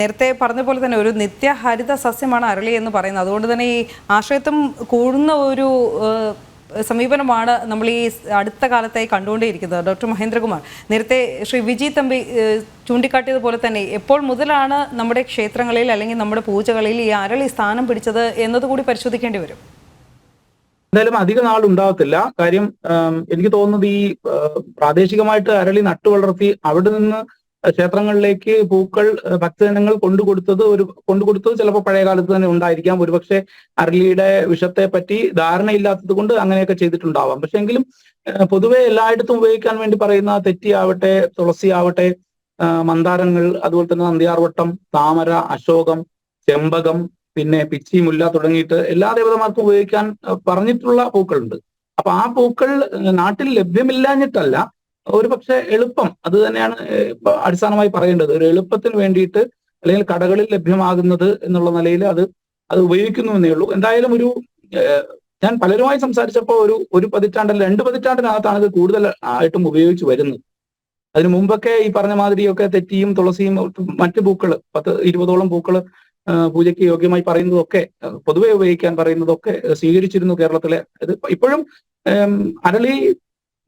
നേരത്തെ പറഞ്ഞ പോലെ തന്നെ ഒരു നിത്യഹരിത സസ്യമാണ് അരളി എന്ന് പറയുന്നത്. അതുകൊണ്ട് തന്നെ ഈ ആശ്രയത്വം കൂടുന്ന ഒരു സമീപനമാണ് നമ്മൾ ഈ അടുത്ത കാലത്തായി കണ്ടുകൊണ്ടേയിരിക്കുന്നത്. ഡോക്ടർ മഹേന്ദ്രകുമാർ, നേരത്തെ ശ്രീ വിജി തമ്പി ചൂണ്ടിക്കാട്ടിയതുപോലെ തന്നെ എപ്പോൾ മുതലാണ് നമ്മുടെ ക്ഷേത്രങ്ങളിൽ അല്ലെങ്കിൽ നമ്മുടെ പൂജകളിൽ ഈ അരളി സ്ഥാനം പിടിച്ചത് എന്നതുകൂടി പരിശോധിക്കേണ്ടി വരും. എന്തായാലും അധിക നാൾ ഉണ്ടാവത്തില്ല. കാര്യം എനിക്ക് തോന്നുന്നത് ഈ പ്രാദേശികമായിട്ട് അരളി നട്ടുവളർത്തി അവിടെ നിന്ന് ക്ഷേത്രങ്ങളിലേക്ക് പൂക്കൾ ഭക്തജനങ്ങൾ കൊണ്ടുകൊടുത്തത് ചിലപ്പോൾ പഴയ കാലത്ത് തന്നെ ഉണ്ടായിരിക്കാം. ഒരുപക്ഷെ അരളിയുടെ വിഷത്തെ പറ്റി ധാരണയില്ലാത്തത് കൊണ്ട് അങ്ങനെയൊക്കെ ചെയ്തിട്ടുണ്ടാവാം. പക്ഷെ എങ്കിലും പൊതുവെ എല്ലായിടത്തും ഉപയോഗിക്കാൻ വേണ്ടി പറയുന്ന തെറ്റി ആവട്ടെ, തുളസി ആവട്ടെ, മന്ദാരങ്ങൾ, അതുപോലെ തന്നെ നന്ദ്യാർവട്ടം, താമര, അശോകം, ചെമ്പകം, പിന്നെ പിച്ചി, മുല്ല തുടങ്ങിയിട്ട് എല്ലാ ദേവതമാർക്കും ഉപയോഗിക്കാൻ പറഞ്ഞിട്ടുള്ള പൂക്കളുണ്ട്. അപ്പൊ ആ പൂക്കൾ നാട്ടിൽ ലഭ്യമില്ലാഞ്ഞിട്ടല്ല, ഒരുപക്ഷെ എളുപ്പം, അത് തന്നെയാണ് അടിസ്ഥാനമായി പറയേണ്ടത്. ഒരു എളുപ്പത്തിന് വേണ്ടിയിട്ട് അല്ലെങ്കിൽ കടകളിൽ ലഭ്യമാകുന്നത് എന്നുള്ള നിലയിൽ അത് ഉപയോഗിക്കുന്നു എന്നേ ഉള്ളൂ. എന്തായാലും ഞാൻ പലരുമായി സംസാരിച്ചപ്പോൾ ഒരു പതിറ്റാണ്ടല്ല 2 പതിറ്റാണ്ടിനകത്താണ് ഇത് കൂടുതൽ ആയിട്ടും ഉപയോഗിച്ച് വരുന്നത്. അതിനു മുമ്പൊക്കെ ഈ പറഞ്ഞ മാതിരിയൊക്കെ തെറ്റിയും തുളസിയും മറ്റു പൂക്കൾ 10-20ഓളം പൂക്കൾ പൂജയ്ക്ക് യോഗ്യമായി പറയുന്നതൊക്കെ, പൊതുവെ ഉപയോഗിക്കാൻ പറയുന്നതൊക്കെ സ്വീകരിച്ചിരുന്നു കേരളത്തിലെ. ഇത് ഇപ്പോഴും അരളി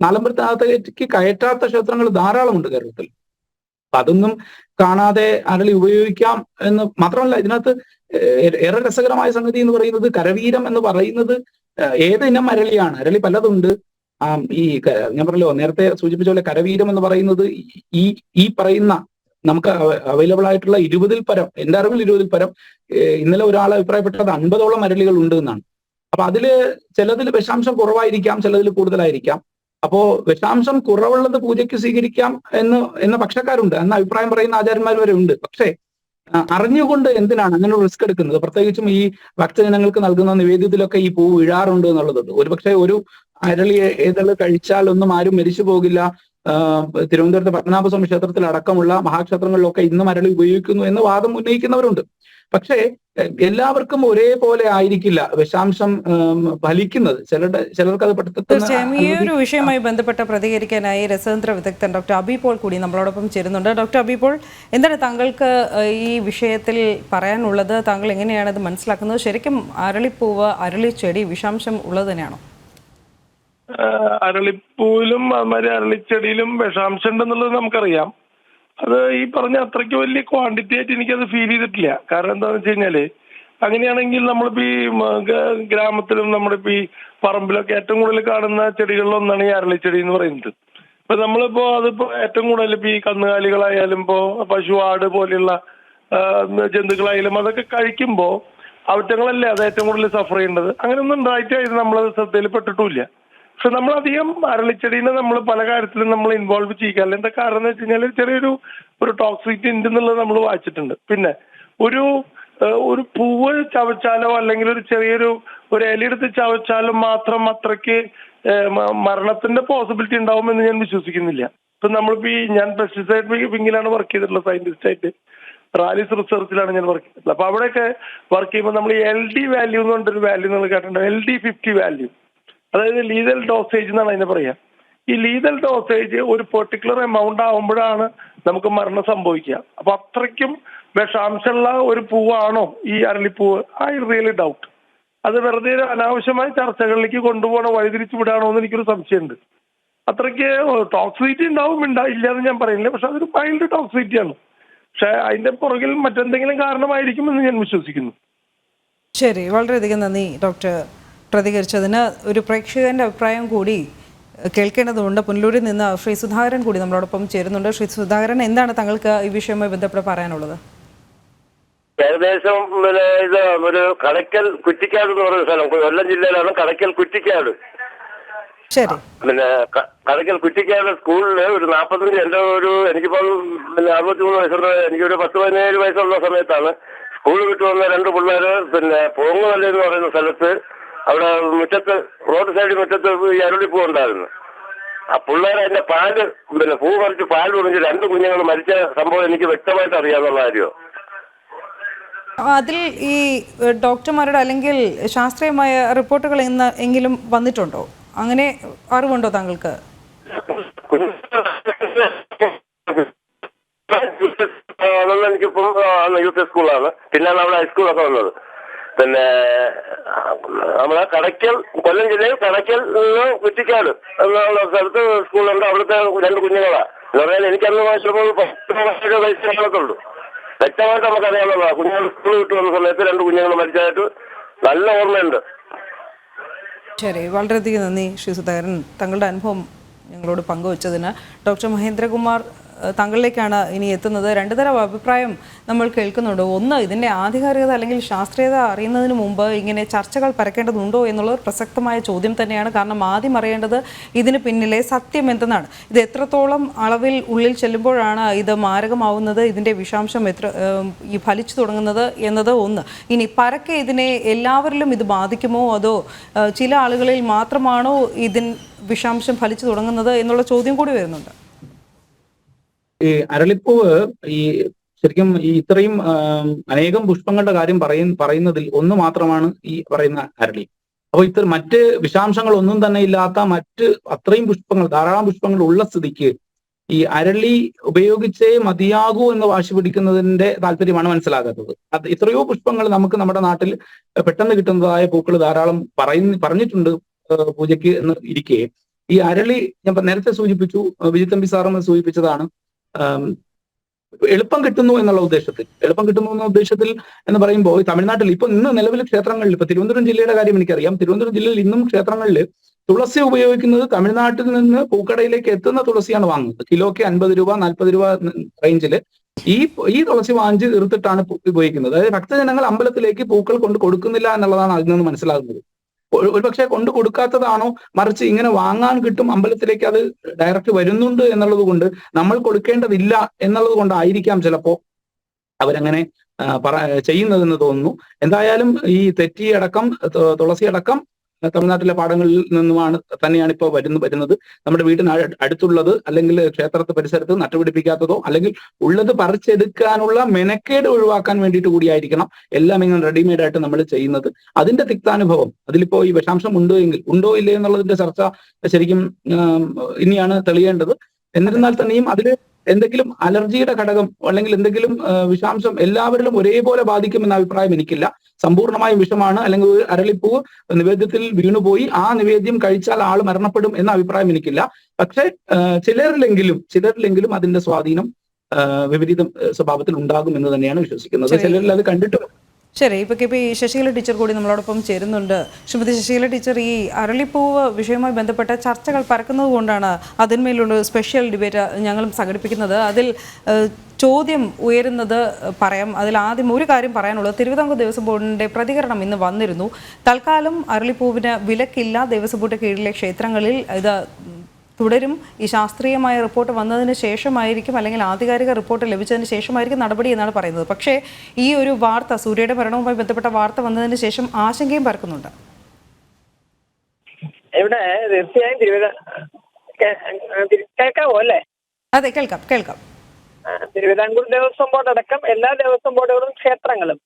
നാലമ്പലത്തിനകത്തേക്ക് കയറ്റാത്ത ക്ഷേത്രങ്ങൾ ധാരാളമുണ്ട് കേരളത്തിൽ. അപ്പൊ അതൊന്നും കാണാതെ അരളി ഉപയോഗിക്കാം എന്ന് മാത്രമല്ല, ഇതിനകത്ത് ഏറെ രസകരമായ സംഗതി എന്ന് പറയുന്നത് കരവീരം എന്ന് പറയുന്നത് ഏത് ഇനം അരളിയാണ്. അരളി പലതുണ്ട്. ഞാൻ പറഞ്ഞല്ലോ, നേരത്തെ സൂചിപ്പിച്ച പോലെ കരവീരം എന്ന് പറയുന്നത് ഈ പറയുന്ന നമുക്ക് അവൈലബിൾ ആയിട്ടുള്ള 20-ൽ പരം, എന്റെ അറിവിൽ 20-ൽ പരം, ഇന്നലെ ഒരാൾ അഭിപ്രായപ്പെട്ടത് 50ഓളം അരളികൾ ഉണ്ട് എന്നാണ്. അപ്പൊ ചിലതിൽ വിഷാംശം കുറവായിരിക്കാം, ചിലതിൽ കൂടുതലായിരിക്കാം. അപ്പോ വിഷാംശം കുറവുള്ളത് പൂജയ്ക്ക് സ്വീകരിക്കാം എന്ന പക്ഷക്കാരുണ്ട്, എന്ന അഭിപ്രായം പറയുന്ന ആചാര്യന്മാർ വരെ ഉണ്ട്. പക്ഷേ അറിഞ്ഞുകൊണ്ട് എന്തിനാണ് അങ്ങനെ റിസ്ക് എടുക്കുന്നത്? പ്രത്യേകിച്ചും ഈ ഭക്തജനങ്ങൾക്ക് നൽകുന്ന നിവേദ്യത്തിലൊക്കെ ഈ പൂ വീഴാറുണ്ട് എന്നുള്ളതുണ്ട്. ഒരുപക്ഷെ ഒരു അരളി ഏതള് കഴിച്ചാൽ ഒന്നും ആരും മരിച്ചു പോകില്ല. തിരുവനന്തപുരത്തെ പത്മനാഭസ്വാമി ക്ഷേത്രത്തിൽ അടക്കമുള്ള മഹാക്ഷേത്രങ്ങളിലൊക്കെ ഇന്നും അരളി ഉപയോഗിക്കുന്നു എന്ന് വാദം ഉന്നയിക്കുന്നവരുണ്ട്. പക്ഷേ എല്ലാവർക്കും ഒരേപോലെ ആയിരിക്കില്ല വിഷാംശം ഫലിക്കുന്നത്. ചിലർക്ക് അത് തീർച്ചയായും ഈ ഒരു വിഷയവുമായി ബന്ധപ്പെട്ട് പ്രതികരിക്കാനായി രസതന്ത്ര വിദഗ്ധൻ ഡോക്ടർ അബി പോൾ കൂടി നമ്മളോടൊപ്പം ചേരുന്നുണ്ട്. ഡോക്ടർ അബി പോൾ, എന്താണ് താങ്കൾക്ക് ഈ വിഷയത്തിൽ പറയാനുള്ളത്? താങ്കൾ എങ്ങനെയാണ് ഇത് മനസ്സിലാക്കുന്നത്? ശരിക്കും അരളിപ്പൂവ്, അരളിച്ചെടി വിഷാംശം ഉള്ളത് തന്നെയാണോ? അരളിപ്പൂവിലും അതുമാതിരി അരളിച്ചെടിയിലും വിഷാംശം ഉണ്ടെന്നുള്ളത് നമുക്കറിയാം. അത് ഈ പറഞ്ഞ അത്രയ്ക്ക് വലിയ ക്വാണ്ടിറ്റി ആയിട്ട് എനിക്കത് ഫീൽ ചെയ്തിട്ടില്ല. കാരണം എന്താണെന്ന് വെച്ച് കഴിഞ്ഞാല്, അങ്ങനെയാണെങ്കിൽ നമ്മളിപ്പോ ഈ ഗ്രാമത്തിലും നമ്മുടെ ഇപ്പൊ ഈ പറമ്പിലൊക്കെ ഏറ്റവും കൂടുതൽ കാണുന്ന ചെടികളിലൊന്നാണ് ഈ അരളിച്ചെടി എന്ന് പറയുന്നത്. ഇപ്പൊ നമ്മളിപ്പോ അതിപ്പോ ഏറ്റവും കൂടുതൽ ഇപ്പൊ ഈ കന്നുകാലികളായാലും ഇപ്പോ പശു, ആട് പോലെയുള്ള ജന്തുക്കളായാലും അതൊക്കെ കഴിക്കുമ്പോ അവറ്റങ്ങളല്ലേ അത് ഏറ്റവും കൂടുതൽ സഫർ ചെയ്യേണ്ടത്. അങ്ങനെയൊന്നും ഉണ്ടായിട്ടായിരുന്നു നമ്മളത് ശ്രദ്ധയിൽപ്പെട്ടിട്ടുമില്ല. പക്ഷെ നമ്മളധികം അരളിച്ചെടീനെ നമ്മൾ പല കാര്യത്തിലും നമ്മൾ ഇൻവോൾവ് ചെയ്യാറില്ല. എന്താ കാരണം എന്ന് വെച്ച് കഴിഞ്ഞാൽ ചെറിയൊരു ടോക്സിറ്റി ഉണ്ടെന്നുള്ളത് നമ്മൾ വായിച്ചിട്ടുണ്ട്. പിന്നെ ഒരു പൂവ് ചവച്ചാലോ അല്ലെങ്കിൽ ഒരു ചെറിയൊരു ഇലയെടുത്ത് ചവച്ചാലോ മാത്രം അത്രയ്ക്ക് മരണത്തിന്റെ പോസിബിലിറ്റി ഉണ്ടാവുമെന്ന് ഞാൻ വിശ്വസിക്കുന്നില്ല. ഇപ്പൊ നമ്മളിപ്പോ ഞാൻ പെസ്റ്റിസൈഡ് വിങ്ങിലാണ് വർക്ക് ചെയ്തിട്ടുള്ളത്, സയന്റിസ്റ്റ് ആയിട്ട്. റാലിസ് റിസർച്ചിലാണ് ഞാൻ വർക്ക് ചെയ്തിട്ടുള്ളത്. അപ്പൊ അവിടെയൊക്കെ വർക്ക് ചെയ്യുമ്പോൾ നമ്മൾ LD വാല്യൂ എന്ന് പറഞ്ഞൊരു വാല്യൂ നിങ്ങൾ കേട്ടിട്ടുണ്ട്. LD50 വാല്യൂ, അതായത് ലീതൽ ഡോസേജ് എന്നാണ് അതിനെ പറയാം. ഈ ലീതൽ ഡോസേജ് ഒരു പെർട്ടിക്കുലർ എമൗണ്ട് ആവുമ്പോഴാണ് നമുക്ക് മരണം സംഭവിക്കുക. അപ്പൊ അത്രയ്ക്കും വിഷാംശമുള്ള ഒരു പൂവാണോ ഈ അരളിപ്പൂവ്? I really doubt. അത് വെറുതെ അനാവശ്യമായ ചർച്ചകളിലേക്ക് കൊണ്ടുപോകണ വഴിതിരിച്ചു വിടാണോ എന്ന് എനിക്കൊരു സംശയമുണ്ട്. അത്രയ്ക്ക് ടോക്സിറ്റി ഉണ്ടാവും, ഇല്ലാന്ന് ഞാൻ പറയുന്നില്ല. പക്ഷെ അതൊരു മൈൽഡ് ടോക്സിറ്റിയാണ്. പക്ഷെ അതിന്റെ പുറകിൽ മറ്റെന്തെങ്കിലും കാരണമായിരിക്കുമെന്ന് ഞാൻ വിശ്വസിക്കുന്നു. ശരി, വളരെയധികം നന്ദി ഡോക്ടർ പ്രതികരിച്ചതിന്. ഒരു പ്രേക്ഷകന്റെ അഭിപ്രായം കൂടി കേൾക്കേണ്ടതുണ്ട്. പുനലൂരിൽ നിന്ന് ശ്രീ സുധാകരൻ കൂടി നമ്മളോടൊപ്പം ചേരുന്നുണ്ട്. ശ്രീ സുധാകരൻ, എന്താണ് താങ്കൾക്ക് ഈ വിഷയവുമായി ബന്ധപ്പെട്ട് പറയാനുള്ളത്? ഏകദേശം ഇത് ഒരു കടയ്ക്കൽ കുറ്റിക്കാട് എന്ന് പറയുന്ന സ്ഥലം, കൊല്ലം ജില്ലയിലാണ് കടയ്ക്കൽ കുറ്റിക്കാട്. ശരി. പിന്നെ കടയ്ക്കൽ കുറ്റിക്കാട് സ്കൂളില് ഒരു 45, എനിക്കിപ്പം 63 വയസ്സുള്ള, എനിക്കൊരു 10-17 വയസ്സുള്ള സമയത്താണ് സ്കൂളിൽ വിട്ടു വന്ന 2 പിള്ളേര് പിന്നെ പോങ്ങുമല്ല എന്ന് പറയുന്ന സ്ഥലത്ത് അവിടെ മുറ്റത്ത്, റോഡ് സൈഡിൽ മുറ്റത്ത് ഈ അരളിപ്പൂ ഉണ്ടായിരുന്നു. ആ പിള്ളേർ അതിന്റെ പാല്, പിന്നെ പൂ പറിച്ച് പാൽ കുടിച്ച് 2 കുഞ്ഞുങ്ങൾ മരിച്ച സംഭവം എനിക്ക് വ്യക്തമായിട്ട് അറിയാവുന്ന കാര്യമോ. അതിൽ ഈ ഡോക്ടർമാരുടെ അല്ലെങ്കിൽ ശാസ്ത്രീയമായ റിപ്പോർട്ടുകൾ എങ്കിലും വന്നിട്ടുണ്ടോ? അങ്ങനെ അറിവുണ്ടോ താങ്കൾക്ക്? അതൊന്നും എനിക്കിപ്പം യൂത്ത് സ്കൂളാണ്. പിന്നെയാണ് അവിടെ ഹൈസ്കൂളൊക്കെ വന്നത്. പിന്നെ നമ്മളെ കടയ്ക്കൽ, കൊല്ലം ജില്ലയിൽ കടയ്ക്കൽ നിന്ന് കുറ്റിക്കാട് എന്നുള്ള സ്ഥലത്ത് സ്കൂളുണ്ട്. അവിടുത്തെ 2 കുഞ്ഞുങ്ങളാണ് എന്ന് പറഞ്ഞാൽ എനിക്കന്ന് ചിലപ്പോൾ 10 വയസ്സുള്ളൂ. വ്യക്തമായിട്ട് നമുക്കറിയാവുന്നതാണ്. കുഞ്ഞുങ്ങൾ സ്കൂൾ വിട്ടു വന്ന സമയത്ത് 2 കുഞ്ഞുങ്ങൾ മരിച്ചതായിട്ട് നല്ല ഓർമ്മയുണ്ട്. ശരി, വളരെയധികം നന്ദി ശ്രീ സുധാകരൻ, താങ്കളുടെ അനുഭവം ഞങ്ങളോട് പങ്കുവച്ചതിന്. ഡോക്ടർ മഹേന്ദ്രകുമാർ, താങ്കളിലേക്കാണ് ഇനി എത്തുന്നത്. 2 തരം അഭിപ്രായം നമ്മൾ കേൾക്കുന്നുണ്ട്. ഒന്ന്, ഇതിൻ്റെ ആധികാരികത അല്ലെങ്കിൽ ശാസ്ത്രീയത അറിയുന്നതിന് മുമ്പ് ഇങ്ങനെ ചർച്ചകൾ പരക്കേണ്ടതുണ്ടോ എന്നുള്ളത് പ്രസക്തമായ ചോദ്യം തന്നെയാണ്. കാരണം ആദ്യം അറിയേണ്ടത് ഇതിന് പിന്നിലെ സത്യം എന്തെന്നാണ്. ഇത് എത്രത്തോളം അളവിൽ ഉള്ളിൽ ചെല്ലുമ്പോഴാണ് ഇത് മാരകമാവുന്നത്, ഇതിൻ്റെ വിഷാംശം ഈ ഫലിച്ചു തുടങ്ങുന്നത് എന്നത് ഒന്ന്. ഇനി പരക്കെ ഇതിനെ എല്ലാവരിലും ഇത് ബാധിക്കുമോ, അതോ ചില ആളുകളിൽ മാത്രമാണോ വിഷാംശം ഫലിച്ചു തുടങ്ങുന്നത് എന്നുള്ള ചോദ്യം കൂടി വരുന്നുണ്ട്. ഈ അരളിപ്പൂവ് ശരിക്കും ഇത്രയും അനേകം പുഷ്പങ്ങളുടെ കാര്യം പറയുന്നതിൽ ഒന്ന് മാത്രമാണ് ഈ പറയുന്ന അരളി. അപ്പോൾ മറ്റ് വിഷാംശങ്ങൾ ഒന്നും തന്നെ ഇല്ലാത്ത മറ്റ് അത്രയും പുഷ്പങ്ങൾ, ധാരാളം പുഷ്പങ്ങൾ ഉള്ള സ്ഥിതിക്ക് ഈ അരളി ഉപയോഗിച്ചേ മതിയാകൂ എന്ന് വാശി പിടിക്കുന്നതിന്റെ താല്പര്യമാണ് മനസ്സിലാകാത്തത്. എത്രയോ പുഷ്പങ്ങൾ നമുക്ക് നമ്മുടെ നാട്ടിൽ പെട്ടെന്ന് കിട്ടുന്നതായ പൂക്കൾ ധാരാളം പറഞ്ഞിട്ടുണ്ട് പൂജയ്ക്ക് എന്ന് ഇരിക്കെ, ഈ അരളി ഞാൻ നേരത്തെ സൂചിപ്പിച്ചു, വിജിത്തമ്പി സാറും സൂചിപ്പിച്ചതാണ്, എളുപ്പം കിട്ടുന്നു എന്നുള്ള ഉദ്ദേശത്തിൽ എന്ന് പറയുമ്പോൾ തമിഴ്നാട്ടിൽ ഇപ്പൊ ഇന്ന് നിലവിൽ ക്ഷേത്രങ്ങളിൽ, ഇപ്പൊ തിരുവനന്തപുരം ജില്ലയുടെ കാര്യം എനിക്കറിയാം, തിരുവനന്തപുരം ജില്ലയിൽ ഇന്നും ക്ഷേത്രങ്ങളിൽ തുളസി ഉപയോഗിക്കുന്നത് തമിഴ്നാട്ടിൽ നിന്ന് പൂക്കടയിലേക്ക് എത്തുന്ന തുളസിയാണ് വാങ്ങുന്നത്. കിലോയ്ക്ക് 50 രൂപ 40 രൂപ റേഞ്ചിൽ ഈ തുളസി വാങ്ങിച്ച് തീർത്തിട്ടാണ് ഉപയോഗിക്കുന്നത്. അതായത് ഭക്തജനങ്ങൾ അമ്പലത്തിലേക്ക് പൂക്കൾ കൊണ്ട് കൊടുക്കുന്നില്ല എന്നുള്ളതാണ് അതിൽ നിന്ന് മനസ്സിലാകുന്നത്. ഒരുപക്ഷെ കൊണ്ട് കൊടുക്കാത്തതാണോ, മറിച്ച് ഇങ്ങനെ വാങ്ങാൻ കിട്ടും, അമ്പലത്തിലേക്ക് അത് ഡയറക്റ്റ് വരുന്നുണ്ട് എന്നുള്ളത് കൊണ്ട് നമ്മൾ കൊടുക്കേണ്ടതില്ല എന്നുള്ളത് കൊണ്ടായിരിക്കാം ചിലപ്പോ അവരങ്ങനെ ചെയ്യുന്നതെന്ന് തോന്നുന്നു. എന്തായാലും ഈ തെറ്റി അടക്കം, തുളസി അടക്കം തമിഴ്നാട്ടിലെ പാടങ്ങളിൽ തന്നെയാണ് ഇപ്പോൾ വരുന്നത്. നമ്മുടെ വീടിന് അടുത്തുള്ളത് അല്ലെങ്കിൽ ക്ഷേത്രത്തെ പരിസരത്ത് നട്ടുപിടിപ്പിക്കാത്തതോ അല്ലെങ്കിൽ ഉള്ളത് പറിച്ചെടുക്കാനുള്ള മെനക്കേട് ഒഴിവാക്കാൻ വേണ്ടിയിട്ട് കൂടിയായിരിക്കണം എല്ലാം ഇങ്ങനെ റെഡിമെയ്ഡ് ആയിട്ട് നമ്മൾ ചെയ്യുന്നത്. അതിന്റെ തിക്താനുഭവം, അതിലിപ്പോ ഈ വിഷാംശം ഉണ്ടോ ഇല്ലേ എന്നുള്ളതിന്റെ ചർച്ച ശരിക്കും ഇനിയാണ് തെളിയേണ്ടത്. എന്നിരുന്നാൽ തന്നെയും അതിൽ എന്തെങ്കിലും അലർജിയുടെ ഘടകം അല്ലെങ്കിൽ എന്തെങ്കിലും വിഷാംശം എല്ലാവരിലും ഒരേപോലെ ബാധിക്കുമെന്ന അഭിപ്രായം എനിക്കില്ല. സമ്പൂർണ്ണമായും വിഷമാണ് അല്ലെങ്കിൽ ഒരു അരളിപ്പൂവ് നിവേദ്യത്തിൽ വീണുപോയി ആ നിവേദ്യം കഴിച്ചാൽ ആൾ മരണപ്പെടും എന്ന അഭിപ്രായം എനിക്കില്ല. പക്ഷെ ചിലരിലെങ്കിലും അതിന്റെ സ്വാധീനം വിപരീത സ്വഭാവത്തിൽ ഉണ്ടാകും എന്ന് തന്നെയാണ് വിശ്വസിക്കുന്നത്. ചിലരിൽ അത് കണ്ടിട്ടും. ശരി, ഇപ്പോൾ ഈ ശശികല ടീച്ചർ കൂടി നമ്മളോടൊപ്പം ചേരുന്നുണ്ട്. ശ്രീമതി ശശികല ടീച്ചർ, ഈ അരളിപ്പൂവ് വിഷയവുമായി ബന്ധപ്പെട്ട ചർച്ചകൾ പരക്കുന്നത് കൊണ്ടാണ് അതിന്മേലുള്ള സ്പെഷ്യൽ ഡിബേറ്റ് ഞങ്ങളും സംഘടിപ്പിക്കുന്നത്. അതിൽ ചോദ്യം ഉയരുന്നത് പറയാം. അതിൽ ആദ്യം ഒരു കാര്യം പറയാനുള്ളത്, തിരുവിതാംകൂർ ദേവസ്വം ബോർഡിൻ്റെ പ്രതികരണം ഇന്ന് വന്നിരുന്നു. തൽക്കാലം അരളിപ്പൂവിന് വിലക്കില്ല, ദേവസ്വം ബോർഡ് കീഴിലെ ക്ഷേത്രങ്ങളിൽ ഇത് തുടരും. ഈ ശാസ്ത്രീയമായ റിപ്പോർട്ട് വന്നതിന് ശേഷമായിരിക്കും, അല്ലെങ്കിൽ ആധികാരിക റിപ്പോർട്ട് ലഭിച്ചതിന് ശേഷമായിരിക്കും നടപടി എന്നാണ് പറയുന്നത്. പക്ഷേ ഈ ഒരു വാർത്ത, സൂര്യയുടെ മരണവുമായി ബന്ധപ്പെട്ട വാർത്ത വന്നതിന് ശേഷം ആശങ്കയും പരക്കുന്നുണ്ട്. ഇവിടെ തീർച്ചയായും കേൾക്കാവോ അല്ലേ? അതെ, കേൾക്കാം. തിരുവിതാംകൂർ ദേവസ്വം ബോർഡ് അടക്കം എല്ലാ ദേവസ്വം ബോർഡുകളും ക്ഷേത്രങ്ങളും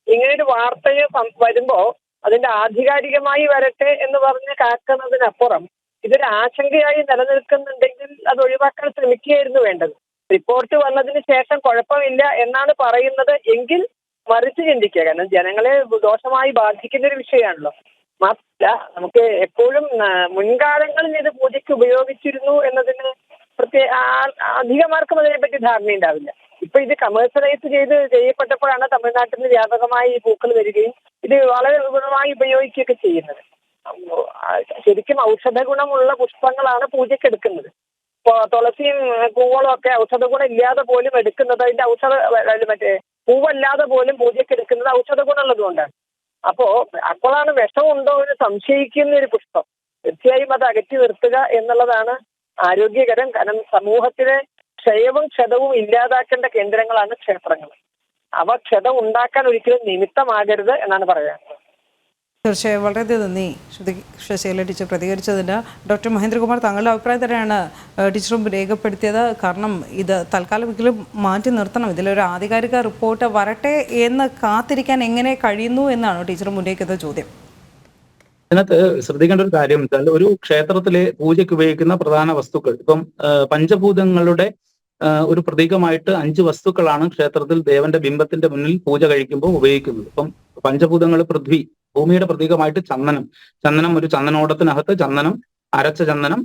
ഇങ്ങനൊരു വാർത്തയെ വരുമ്പോ അതിന്റെ ആധികാരികമായി വരട്ടെ എന്ന് പറഞ്ഞ് കാക്കുന്നതിനപ്പുറം ഇതൊരു ആശങ്കയായി നിലനിൽക്കുന്നുണ്ടെങ്കിൽ അത് ഒഴിവാക്കാൻ ശ്രമിക്കുകയായിരുന്നു വേണ്ടത്. റിപ്പോർട്ട് വന്നതിന് ശേഷം കുഴപ്പമില്ല എന്നാണ് പറയുന്നത് എങ്കിൽ മറിച്ച് ചിന്തിക്കുക. കാരണം ജനങ്ങളെ ദോഷമായി ബാധിക്കുന്ന ഒരു വിഷയമാണല്ലോ. മാത്രമല്ല, നമുക്ക് എപ്പോഴും മുൻകാലങ്ങളിൽ ഇത് പൂജയ്ക്ക് ഉപയോഗിച്ചിരുന്നു എന്നതിന് അധികമാർക്കും അതിനെപ്പറ്റി ധാരണയുണ്ടാവില്ല. ഇപ്പൊ ഇത് കമേഴ്സ്യലൈസ് ചെയ്യപ്പെട്ടപ്പോഴാണ് തമിഴ്നാട്ടിൽ നിന്ന് വ്യാപകമായി ഈ പൂക്കൾ വരികയും ഇത് വളരെ വിപുലമായി ഉപയോഗിക്കുകയൊക്കെ ചെയ്യുന്നത്. ശരിക്കും ഔഷധ ഗുണമുള്ള പുഷ്പങ്ങളാണ് പൂജയ്ക്ക് എടുക്കുന്നത്. തുളസിയും പൂവളും ഒക്കെ ഔഷധ ഗുണം ഇല്ലാതെ പോലും എടുക്കുന്നത്, അതിന്റെ പൂവല്ലാതെ പോലും പൂജയ്ക്ക് എടുക്കുന്നത് ഔഷധ ഗുണമുള്ളത് കൊണ്ടാണ്. അപ്പോഴാണ് വിഷമുണ്ടോ എന്ന് സംശയിക്കുന്ന ഒരു പുഷ്പം. തീർച്ചയായും അത് അകറ്റി നിർത്തുക എന്നുള്ളതാണ് ആരോഗ്യകരം. കാരണം സമൂഹത്തിലെ ക്ഷയവും ക്ഷതവും ഇല്ലാതാക്കേണ്ട കേന്ദ്രങ്ങളാണ് ക്ഷേത്രങ്ങൾ. അവ ക്ഷതം ഉണ്ടാക്കാൻ ഒരിക്കലും നിമിത്തമാകരുത് എന്നാണ് പറയാനുള്ളത്. തീർച്ചയായും വളരെ നന്ദി ശശികല ടീച്ചർ പ്രതികരിച്ചതിന്. ഡോക്ടർ മഹേന്ദ്രകുമാർ, താങ്കളുടെ അഭിപ്രായം തന്നെയാണ് ടീച്ചറും രേഖപ്പെടുത്തിയത്. കാരണം ഇത് തൽക്കാലമെങ്കിലും മാറ്റി നിർത്തണം, ഇതിലൊരു ആധികാരിക റിപ്പോർട്ട് വരട്ടെ എന്ന് കാത്തിരിക്കാൻ എങ്ങനെ കഴിയുന്നു എന്നാണ് ടീച്ചർ മുന്നേക്കുന്ന ചോദ്യം. ഇതിനകത്ത് ശ്രദ്ധിക്കേണ്ട ഒരു കാര്യം വെച്ചാൽ, ഒരു ക്ഷേത്രത്തിലെ പൂജയ്ക്ക് ഉപയോഗിക്കുന്ന പ്രധാന വസ്തുക്കൾ, ഇപ്പം പഞ്ചഭൂതങ്ങളുടെ ഒരു പ്രതീകമായിട്ട് 5 വസ്തുക്കളാണ് ക്ഷേത്രത്തിൽ ദേവന്റെ ബിംബത്തിന്റെ മുന്നിൽ പൂജ കഴിക്കുമ്പോൾ ഉപയോഗിക്കുന്നത്. ഇപ്പം പഞ്ചഭൂതങ്ങൾ പൃഥ്വി, ഭൂമിയുടെ പ്രതീകമായിട്ട് ചന്ദനം ഒരു ചന്ദനോടത്തിനകത്ത് ചന്ദനം, അരച്ച ചന്ദനം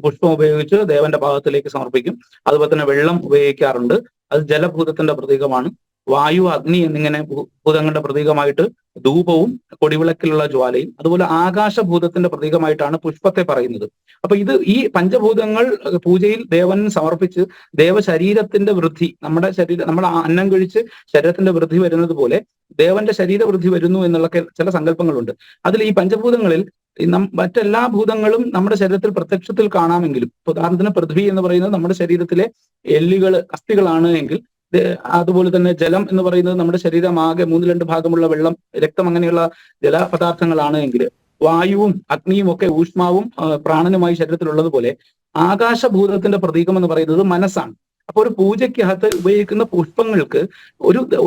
പുഷ്പം ഉപയോഗിച്ച് ദേവന്റെ പാദത്തിലേക്ക് സമർപ്പിക്കും. അതുപോലെ തന്നെ വെള്ളം ഉപയോഗിക്കാറുണ്ട്, അത് ജലഭൂതത്തിന്റെ പ്രതീകമാണ്. വായു, അഗ്നി എന്നിങ്ങനെ ഭൂതങ്ങളുടെ പ്രതീകമായിട്ട് ധൂപവും കൊടിവിളക്കിലുള്ള ജ്വാലയും, അതുപോലെ ആകാശഭൂതത്തിന്റെ പ്രതീകമായിട്ടാണ് പുഷ്പത്തെ പറയുന്നത്. അപ്പൊ ഈ പഞ്ചഭൂതങ്ങൾ പൂജയിൽ ദേവന് സമർപ്പിച്ച് ദേവശരീരത്തിന്റെ വൃദ്ധി, നമ്മൾ അന്നം കഴിച്ച് ശരീരത്തിന്റെ വൃദ്ധി വരുന്നത് പോലെ ദേവന്റെ ശരീരവൃദ്ധി വരുന്നു എന്നുള്ള ചില സങ്കല്പങ്ങളുണ്ട്. അതിൽ ഈ പഞ്ചഭൂതങ്ങളിൽ മറ്റെല്ലാ ഭൂതങ്ങളും നമ്മുടെ ശരീരത്തിൽ പ്രത്യക്ഷത്തിൽ കാണാമെങ്കിലും, ഉദാഹരണത്തിന് പൃഥ്വി എന്ന് പറയുന്നത് നമ്മുടെ ശരീരത്തിലെ അസ്ഥികളാണ് എങ്കിൽ, അതുപോലെ തന്നെ ജലം എന്ന് പറയുന്നത് നമ്മുടെ ശരീരമാകെ 3/2 ഭാഗമുള്ള വെള്ളം, രക്തം, അങ്ങനെയുള്ള ജലപദാർത്ഥങ്ങളാണ് എങ്കിൽ, വായുവും അഗ്നിയും ഒക്കെ ഊഷ്മാവും പ്രാണനുമായി ശരീരത്തിലുള്ളതുപോലെ ആകാശഭൂതത്തിന്റെ പ്രതീകം എന്ന് പറയുന്നത് മനസ്സാണ്. അപ്പൊ ഒരു പൂജയ്ക്കകത്ത് ഉപയോഗിക്കുന്ന പുഷ്പങ്ങൾക്ക്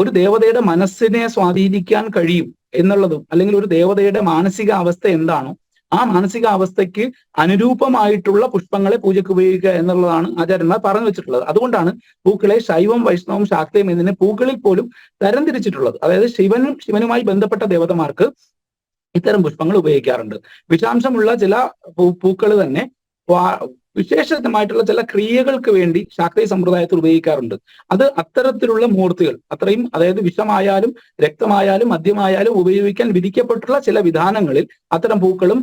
ഒരു ദേവതയുടെ മനസ്സിനെ സ്വാധീനിക്കാൻ കഴിയും എന്നുള്ളതും, അല്ലെങ്കിൽ ഒരു ദേവതയുടെ മാനസിക അവസ്ഥ എന്താണോ ആ മാനസികാവസ്ഥയ്ക്ക് അനുരൂപമായിട്ടുള്ള പുഷ്പങ്ങളെ പൂജയ്ക്ക് ഉപയോഗിക്കുക എന്നുള്ളതാണ് ആചാര്യന്മാർ പറഞ്ഞു വെച്ചിട്ടുള്ളത്. അതുകൊണ്ടാണ് പൂക്കളെ ശൈവം, വൈഷ്ണവം, ശാക്തയും എന്നിങ്ങനെ പൂക്കളിൽ പോലും തരംതിരിച്ചിട്ടുള്ളത്. അതായത് ശിവനുമായി ബന്ധപ്പെട്ട ദേവതമാർക്ക് ഇത്തരം പുഷ്പങ്ങൾ ഉപയോഗിക്കാറുണ്ട്. വിഷാംശമുള്ള ചില പൂക്കൾ തന്നെ വിശേഷമായിട്ടുള്ള ചില ക്രിയകൾക്ക് വേണ്ടി ശാക്തീയ സമ്പ്രദായത്തിൽ ഉപയോഗിക്കാറുണ്ട്. അത് അത്തരത്തിലുള്ള മൂർത്തികൾ അത്രയും, അതായത് വിഷമായാലും രക്തമായാലും മദ്യമായാലും ഉപയോഗിക്കാൻ വിധിക്കപ്പെട്ടുള്ള ചില വിധാനങ്ങളിൽ അത്തരം പൂക്കളും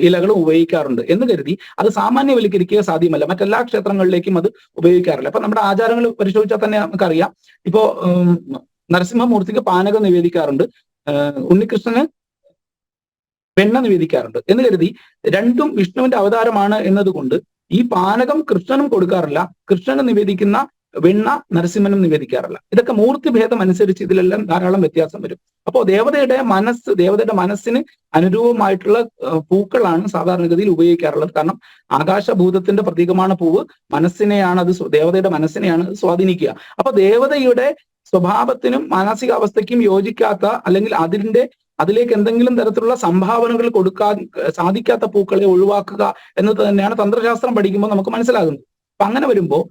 ഇലകളും ഉപയോഗിക്കാറുണ്ട് എന്ന് കരുതി അത് സാമാന്യവൽക്കരിക്കുക സാധ്യമല്ല. മറ്റെല്ലാ ക്ഷേത്രങ്ങളിലേക്കും അത് ഉപയോഗിക്കാറില്ല. അപ്പൊ നമ്മുടെ ആചാരങ്ങൾ പരിശോധിച്ചാൽ തന്നെ നമുക്കറിയാം. ഇപ്പോ നരസിംഹമൂർത്തിക്ക് പാനകം നിവേദിക്കാറുണ്ട്, ഉണ്ണികൃഷ്ണന് വെണ്ണ നിവേദിക്കാറുണ്ട് എന്ന് കരുതി രണ്ടും വിഷ്ണുവിന്റെ അവതാരമാണ് എന്നതുകൊണ്ട് ഈ പാനകം കൃഷ്ണനും കൊടുക്കാറില്ല, കൃഷ്ണന് നിവേദിക്കുന്ന വെണ്ണ നരസിംഹനും നിവേദിക്കാറില്ല. ഇതൊക്കെ മൂർത്തിഭേദം അനുസരിച്ച് ഇതിലെല്ലാം ധാരാളം വ്യത്യാസം വരും. അപ്പോൾ ദേവതയുടെ മനസ്സിന് അനുരൂപമായിട്ടുള്ള പൂക്കളാണ് സാധാരണഗതിയിൽ ഉപയോഗിക്കാറുള്ളത്. കാരണം ആകാശഭൂതത്തിന്റെ പ്രതീകമാണ് പൂവ്, ദേവതയുടെ മനസ്സിനെയാണ് അത് സ്വാധീനിക്കുക. അപ്പൊ ദേവതയുടെ സ്വഭാവത്തിനും മാനസികാവസ്ഥയ്ക്കും യോജിക്കാത്ത, അല്ലെങ്കിൽ അതിലേക്ക് എന്തെങ്കിലും തരത്തിലുള്ള സംഭാവനകൾ കൊടുക്കാൻ സാധിക്കാത്ത പൂക്കളെ ഒഴിവാക്കുക എന്നത് തന്നെയാണ് തന്ത്രശാസ്ത്രം പഠിക്കുമ്പോൾ നമുക്ക് മനസ്സിലാകുന്നത്. അപ്പൊ അങ്ങനെ വരുമ്പോൾ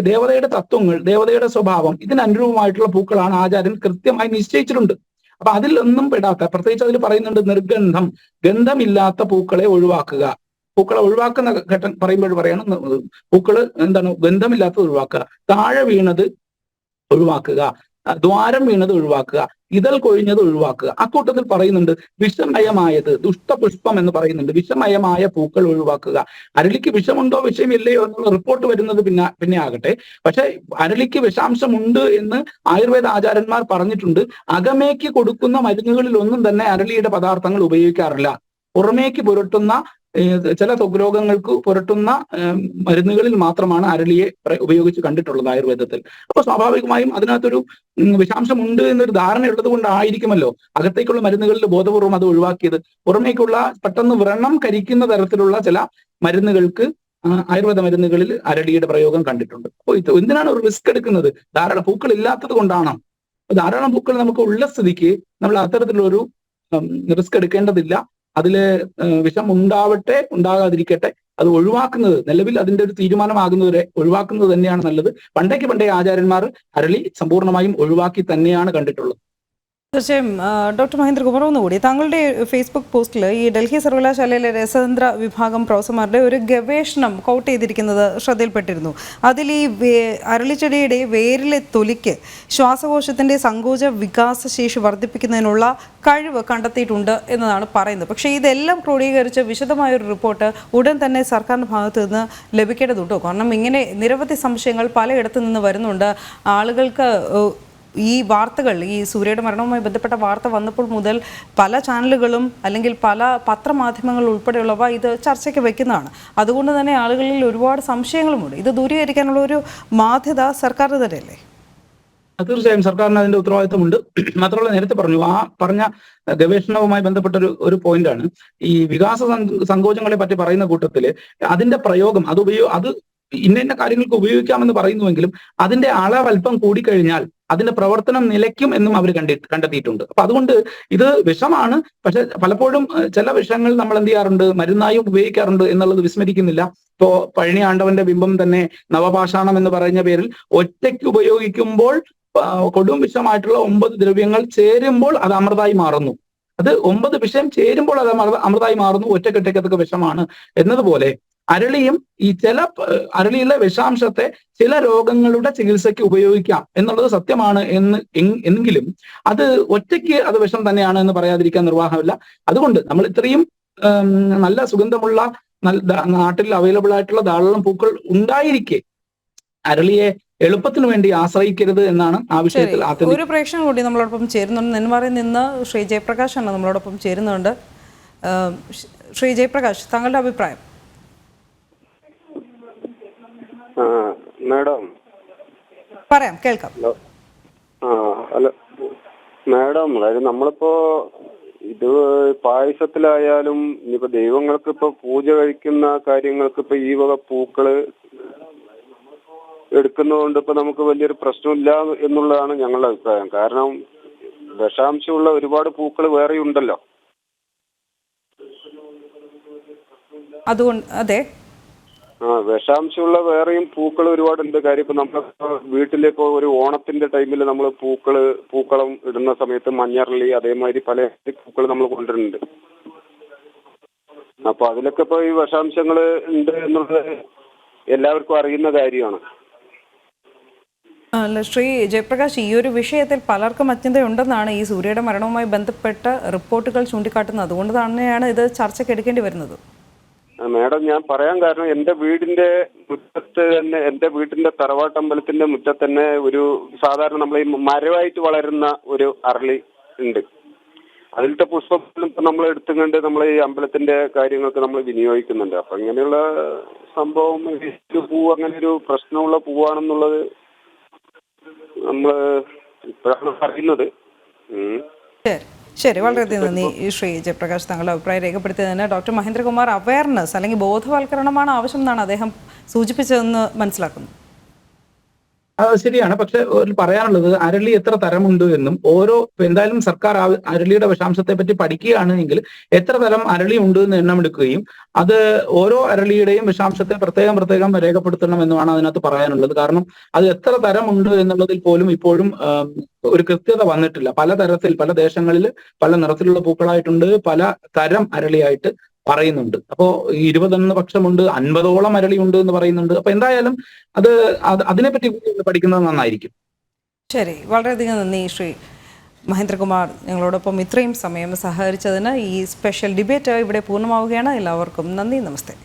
ദേവതയുടെ തത്വങ്ങൾ, ദേവതയുടെ സ്വഭാവം, ഇതിനനുരൂപമായിട്ടുള്ള പൂക്കളാണ് ആചാര്യൻ കൃത്യമായി നിശ്ചയിച്ചിട്ടുണ്ട്. അപ്പൊ അതിലൊന്നും പെടാത്ത, പ്രത്യേകിച്ച് അതിൽ പറയുന്നുണ്ട് നിർഗന്ധം, ഗന്ധമില്ലാത്ത പൂക്കളെ ഒഴിവാക്കുക. പൂക്കളെ ഒഴിവാക്കുന്ന ഘട്ടം പറയുമ്പോൾ പറയണം, പൂക്കള് ഗന്ധമില്ലാത്തത് ഒഴിവാക്കുക, താഴെ വീണത് ഒഴിവാക്കുക, ദ്വാരം വീണത് ഒഴിവാക്കുക, ഇതൾ കൊഴിഞ്ഞത് ഒഴിവാക്കുക. അക്കൂട്ടത്തിൽ പറയുന്നുണ്ട് വിഷമയമായത്, ദുഷ്ടപുഷ്പം എന്ന് പറയുന്നുണ്ട്, വിഷമയമായ പൂക്കൾ ഒഴിവാക്കുക. അരളിക്ക് വിഷമുണ്ടോ വിഷമില്ലയോ എന്നുള്ള റിപ്പോർട്ട് വരുന്നത് പിന്നെ ആകട്ടെ. പക്ഷെ അരളിക്ക് വിഷാംശമുണ്ട് എന്ന് ആയുർവേദ ആചാര്യന്മാർ പറഞ്ഞിട്ടുണ്ട്. അകമേക്ക് കൊടുക്കുന്ന മരുന്നുകളിൽ ഒന്നും തന്നെ അരളിയുടെ പദാർത്ഥങ്ങൾ ഉപയോഗിക്കാറില്ല. പുറമേക്ക് പുരട്ടുന്ന ചില രോഗങ്ങൾക്ക് പുരട്ടുന്ന മരുന്നുകളിൽ മാത്രമാണ് അരളിയെ ഉപയോഗിച്ച് കണ്ടിട്ടുള്ളത് ആയുർവേദത്തിൽ. അപ്പൊ സ്വാഭാവികമായും അതിനകത്തൊരു വിഷാംശമുണ്ട് എന്നൊരു ധാരണയുള്ളത് കൊണ്ടായിരിക്കുമല്ലോ അകത്തേക്കുള്ള മരുന്നുകളിൽ ബോധപൂർവം അത് ഒഴിവാക്കിയത്. പുറമേക്കുള്ള പെട്ടെന്ന് വ്രണം കരിക്കുന്ന തരത്തിലുള്ള ചില മരുന്നുകൾക്ക്, ആയുർവേദ മരുന്നുകളിൽ അരളിയുടെ പ്രയോഗം കണ്ടിട്ടുണ്ട്. അപ്പോൾ എന്തിനാണ് ഒരു റിസ്ക് എടുക്കുന്നത്? ധാരാളം പൂക്കൾ ഇല്ലാത്തത് കൊണ്ടാണ്. ധാരാളം പൂക്കൾ നമുക്ക് ഉള്ള സ്ഥിതിക്ക് നമ്മൾ അത്തരത്തിലൊരു റിസ്ക് എടുക്കേണ്ടതില്ല. അതില് വിഷം ഉണ്ടാകാതിരിക്കട്ടെ, അത് ഒഴിവാക്കുന്നത്, നിലവിൽ അതിന്റെ ഒരു തീരുമാനമാകുന്നവരെ ഒഴിവാക്കുന്നത് തന്നെയാണ് നല്ലത്. പണ്ടേ ആചാര്യന്മാർ അരളി സമ്പൂർണ്ണമായും ഒഴിവാക്കി തന്നെയാണ് കണ്ടിട്ടുള്ളത്. തീർച്ചയായും. ഡോക്ടർ മഹേന്ദ്രകുമാർ, ഒന്നുകൂടി താങ്കളുടെ ഫേസ്ബുക്ക് പോസ്റ്റിൽ ഈ ഡൽഹി സർവകലാശാലയിലെ രസതന്ത്ര വിഭാഗം പ്രൊഫസർമാരുടെ ഒരു ഗവേഷണം കോട്ട് ചെയ്തിരിക്കുന്നത് ശ്രദ്ധയിൽപ്പെട്ടിരുന്നു. അതിൽ ഈ അരളിച്ചെടിയുടെ വേരിലെ തൊലിക്ക് ശ്വാസകോശത്തിൻ്റെ സങ്കോച വികാസശേഷി വർദ്ധിപ്പിക്കുന്നതിനുള്ള കഴിവ് കണ്ടെത്തിയിട്ടുണ്ട് എന്നതാണ് പറയുന്നത്. പക്ഷേ ഇതെല്ലാം ക്രോഡീകരിച്ച് വിശദമായൊരു റിപ്പോർട്ട് ഉടൻ തന്നെ സർക്കാരിൻ്റെ ഭാഗത്ത് നിന്ന് ലഭിക്കേണ്ടതുണ്ടോ? കാരണം ഇങ്ങനെ നിരവധി സംശയങ്ങൾ പലയിടത്തു നിന്ന് വരുന്നുണ്ട്. ആളുകൾക്ക് ഈ വാർത്തകൾ, ഈ സൂര്യയുടെ മരണവുമായി ബന്ധപ്പെട്ട വാർത്ത വന്നപ്പോൾ മുതൽ പല ചാനലുകളും അല്ലെങ്കിൽ പല പത്രമാധ്യമങ്ങൾ ഉൾപ്പെടെയുള്ളവ ഇത് ചർച്ചയ്ക്ക് വെക്കുന്നതാണ്. അതുകൊണ്ട് തന്നെ ആളുകളിൽ ഒരുപാട് സംശയങ്ങളുമുണ്ട്. ഇത് ദൂരീകരിക്കാനുള്ള ഒരു ബാധ്യത സർക്കാരിന് തന്നെയല്ലേ? തീർച്ചയായും സർക്കാരിന് അതിന്റെ ഉത്തരവാദിത്തമുണ്ട്. മാത്രമല്ല, നേരത്തെ പറഞ്ഞ ഗവേഷണവുമായി ബന്ധപ്പെട്ട ഒരു പോയിന്റാണ് ഈ വികാസ സങ്കോചങ്ങളെ പറ്റി പറയുന്ന കൂട്ടത്തില് അതിന്റെ പ്രയോഗം, അത് ഇന്ന കാര്യങ്ങൾക്ക് ഉപയോഗിക്കാമെന്ന് പറയുന്നുവെങ്കിലും അതിന്റെ അളവ് അല്പം കൂടിക്കഴിഞ്ഞാൽ അതിന്റെ പ്രവർത്തനം നിലയ്ക്കും എന്നും അവർ കണ്ടെത്തിയിട്ടുണ്ട്. അപ്പൊ അതുകൊണ്ട് ഇത് വിഷമാണ്. പക്ഷെ പലപ്പോഴും ചില വിഷങ്ങൾ നമ്മൾ എന്ത് ചെയ്യാറുണ്ട്, മരുന്നായും ഉപയോഗിക്കാറുണ്ട് എന്നുള്ളത് വിസ്മരിക്കുന്നില്ല. ഇപ്പോ പഴനി ആണ്ടവന്റെ ബിംബം തന്നെ നവപാഷാണം എന്ന് പറയുന്ന പേരിൽ ഒറ്റയ്ക്ക് ഉപയോഗിക്കുമ്പോൾ കൊടും വിഷമായിട്ടുള്ള 9 ദ്രവ്യങ്ങൾ ചേരുമ്പോൾ അത് അമൃതായി മാറുന്നു. അത് 9 വിഷം ചേരുമ്പോൾ അത് അമൃതായി മാറുന്നു. ഒറ്റക്കെട്ടൊക്കെ വിഷമാണ് എന്നതുപോലെ അരളിയും ഈ ചില അരളിയിലെ വിഷാംശത്തെ ചില രോഗങ്ങളുടെ ചികിത്സയ്ക്ക് ഉപയോഗിക്കാം എന്നുള്ളത് സത്യമാണ് എങ്കിലും അത് ഒറ്റയ്ക്ക് അത് വിഷം തന്നെയാണ് എന്ന് പറയാതിരിക്കാൻ നിർവാഹമില്ല. അതുകൊണ്ട് നമ്മൾ ഇത്രയും നല്ല സുഗന്ധമുള്ള നാട്ടിൽ അവൈലബിൾ ആയിട്ടുള്ള ധാരാളം പൂക്കൾ ഉണ്ടായിരിക്കെ അരളിയെ എളുപ്പത്തിന് വേണ്ടി ആശ്രയിക്കരുത് എന്നാണ് ആ വിഷയത്തിൽ ഒരു പ്രേക്ഷകൻ കൂടി നമ്മളോടൊപ്പം ചേരുന്നുണ്ട്. നെന്മാറിൽ നിന്ന് ശ്രീ ജയപ്രകാശ് ആണ് നമ്മളോടൊപ്പം ചേരുന്നുണ്ട്. ശ്രീ ജയപ്രകാശ്, താങ്കളുടെ അഭിപ്രായം? മാഡം പറയാം, കേൾക്കാം. അല്ല മാഡം, അതായത് നമ്മളിപ്പോ ഇത് പായസത്തിലായാലും ഇനിയിപ്പോ ദൈവങ്ങൾക്ക് ഇപ്പൊ പൂജ കഴിക്കുന്ന കാര്യങ്ങൾക്ക് ഇപ്പൊ ഈ വക പൂക്കള് എടുക്കുന്നതുകൊണ്ട് ഇപ്പൊ നമുക്ക് വലിയൊരു പ്രശ്നമില്ല എന്നുള്ളതാണ് ഞങ്ങളുടെ അഭിപ്രായം. കാരണം വിഷാംശമുള്ള ഒരുപാട് പൂക്കൾ വേറെ ഉണ്ടല്ലോ. അതുകൊണ്ട് അതെ, വിഷാംശമുള്ള വേറെയും പൂക്കൾ ഒരുപാടുണ്ട്. കാര്യം ഇപ്പൊ നമ്മുടെ വീട്ടിലിപ്പോ ഒരു ഓണത്തിന്റെ ടൈമിൽ നമ്മൾ പൂക്കളം ഇടുന്ന സമയത്ത് മഞ്ഞറള്ളി അതേമാതിരി പല പൂക്കൾ നമ്മൾ കൊണ്ടുവരുന്നുണ്ട്. അപ്പൊ അതിലൊക്കെ ഇപ്പൊ ഈ വിഷാംശങ്ങൾ ഉണ്ട് എന്നുള്ളത് എല്ലാവർക്കും അറിയുന്ന കാര്യമാണ്. അല്ല ശ്രീ ജയപ്രകാശ്, ഈ ഒരു വിഷയത്തിൽ പലർക്കും അത്യന്തയുണ്ടെന്നാണ് ഈ സൂര്യയുടെ മരണവുമായി ബന്ധപ്പെട്ട റിപ്പോർട്ടുകൾ ചൂണ്ടിക്കാട്ടുന്നത്. അതുകൊണ്ട് തന്നെയാണ് ഇത് ചർച്ചയ്ക്ക് എടുക്കേണ്ടി വരുന്നത്. മാഡം, ഞാൻ പറയാൻ കാരണം എന്റെ വീടിന്റെ മുറ്റത്ത് തന്നെ, എന്റെ വീട്ടിന്റെ തറവാട്ടമ്പലത്തിന്റെ മുറ്റത്ത് തന്നെ ഒരു സാധാരണ നമ്മൾ ഈ മരമായിട്ട് വളരുന്ന ഒരു അരളി ഉണ്ട്. അതിലത്തെ പുഷ്പം നമ്മൾ എടുത്തുകൊണ്ട് നമ്മൾ ഈ അമ്പലത്തിന്റെ കാര്യങ്ങൾക്ക് നമ്മൾ വിനിയോഗിക്കുന്നുണ്ട്. അപ്പൊ ഇങ്ങനെയുള്ള സംഭവം പൂ അങ്ങനെ ഒരു പ്രശ്നമുള്ള പൂവാണെന്നുള്ളത് നമ്മൾ ഇപ്പോഴാണ് പറയുന്നത്. ശരി, വളരെയധികം നന്ദി ശ്രീ ജയപ്രകാശ്, താങ്കളുടെ അഭിപ്രായം രേഖപ്പെടുത്തിയതിന്. ഡോക്ടർ മഹേന്ദ്രകുമാർ, അവയർനെസ് അല്ലെങ്കിൽ ബോധവൽക്കരണമാണ് ആവശ്യം എന്നാണ് അദ്ദേഹം സൂചിപ്പിച്ചതെന്ന് മനസ്സിലാക്കുന്നു. ശരിയാണ്. പക്ഷെ പറയാനുള്ളത് അരളി എത്ര തരമുണ്ട് എന്നും എന്തായാലും സർക്കാർ അരളിയുടെ വിഷാംശത്തെ പറ്റി പഠിക്കുകയാണ് എങ്കിൽ എത്ര തരം അരളി ഉണ്ട് എന്ന് എണ്ണമെടുക്കുകയും അത് ഓരോ അരളിയുടെയും വിഷാംശത്തെ പ്രത്യേകം രേഖപ്പെടുത്തണം എന്നുമാണ് അതിനകത്ത് പറയാനുള്ളത്. കാരണം അത് എത്ര തരമുണ്ട് എന്നുള്ളതിൽ പോലും ഇപ്പോഴും ഒരു കൃത്യത വന്നിട്ടില്ല. പല ദേശങ്ങളിൽ പല നിറത്തിലുള്ള പൂക്കളായിട്ടുണ്ട്, പല തരം അരളിയായിട്ട് പറയുന്നുണ്ട്. അപ്പോ 20 പക്ഷമുണ്ട്, 50ഓളം അരളിയുണ്ട് എന്ന് പറയുന്നുണ്ട്. അപ്പൊ എന്തായാലും അതിനെപ്പറ്റി പഠിക്കുന്നത് നന്നായിരിക്കും. ശരി, വളരെയധികം നന്ദി ശ്രീ മഹേന്ദ്രകുമാർ, ഞങ്ങളോടൊപ്പം ഇത്രയും സമയം സഹകരിച്ചതിന്. ഈ സ്പെഷ്യൽ ഡിബേറ്റ് ഇവിടെ പൂർണ്ണമാവുകയാണ്. എല്ലാവർക്കും നന്ദി, നമസ്തേ.